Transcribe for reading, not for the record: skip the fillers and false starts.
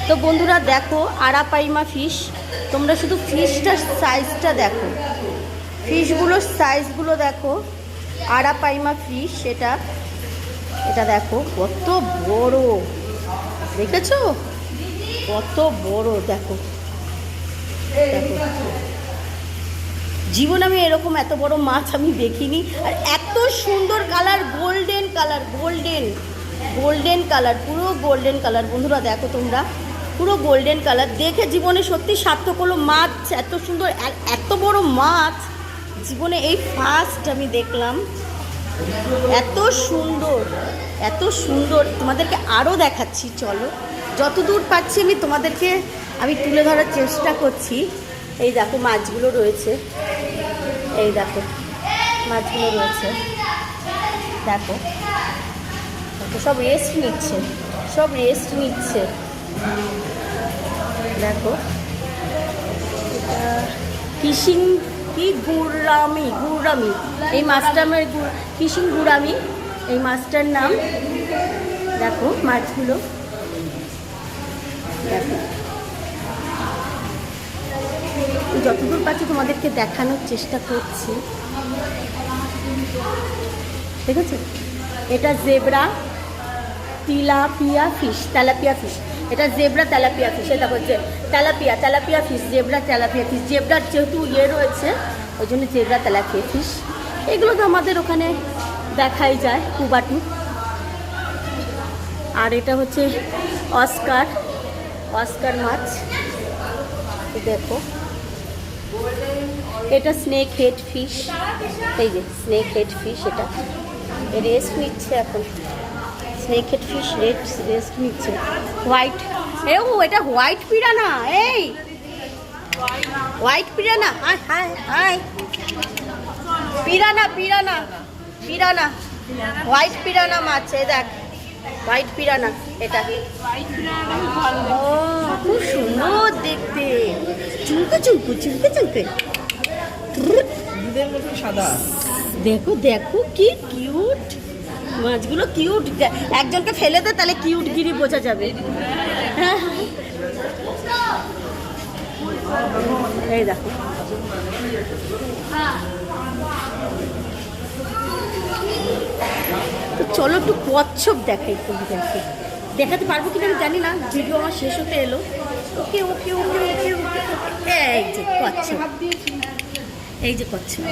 তো বন্ধুরা দেখো আরাপাইমা ফিশ, তোমরা শুধু ফিশটার সাইজটা দেখো, ফিশগুলোর সাইজগুলো দেখো। আরাপাইমা ফিশ এটা দেখো কত বড়, দেখেছো কত বড়, দেখো দেখো। জীবন আমি এরকম এত বড় মাছ আমি দেখিনি। আর এত সুন্দর colour, golden colour, golden colour, পুরো গোল্ডেন কালার। বন্ধুরা দেখো তোমরা, পুরো গোল্ডেন কালার। দেখে জীবনে সত্যি সার্থক হলো। মাছ এত সুন্দর, এত বড় মাছ জীবনে এই ফার্স্ট আমি দেখলাম। এত সুন্দর, এত সুন্দর। তোমাদেরকে আরও দেখাচ্ছি, চলো যতদূর পাচ্ছি আমি তুলে ধরার চেষ্টা করছি। এই দেখো মাছগুলো রয়েছে, এই দেখো মাছগুলো রয়েছে, দেখো সব রেস্ট নিচ্ছে, দেখো ফিশিং কি গুড়ামি, এই মাছটার ফিশিং গুড়ামি এই মাছটার নাম। দেখো মাছগুলো, দেখো যতদূর পাচ্ছি তোমাদেরকে দেখানোর চেষ্টা করছি। ঠিক আছে, এটা জেব্রা তেলাপিয়া ফিশ, এটা জেব্রা তেলাপিয়া ফিশ। এটা হচ্ছে tilapia fish, zebra tilapia fish. জেব্রার যেহেতু রয়েছে ওই জন্য জেব্রা তেলাপিয়া ফিশ। এগুলো তো আমাদের ওখানে দেখাই যায় কুবাটু। আর এটা হচ্ছে অস্কার মাছ, দেখো এটা স্নেক হেড ফিশ। এই যে স্নেক হেড ফিশ, এটা রেস্ট নিচ্ছে এখন। স্নেক হেড ফিশ রেস্ট নিচ্ছে। এটা হোয়াইট পিরানা, এই হোয়াইট পিরানা, হাই পিরানা হোয়াইট পিরানা মাছ। এই দেখ হোয়াইট পিরানা, এটা ও খুব সুন্দর দেখতে, চুলকে সাদা। দেখো কি কিউট মাছগুলো, কিউট। একজনকে ফেলে দে তাহলে কিউট গিরি বোঝা যাবে। এই দেখো তো চলো একটু কচ্ছপ দেখাই, দেখাতে পারবো কিনা আমি জানি না, ভিডিও আমার শেষ হতে এলো। ওকে, এই যে কচ্ছপ,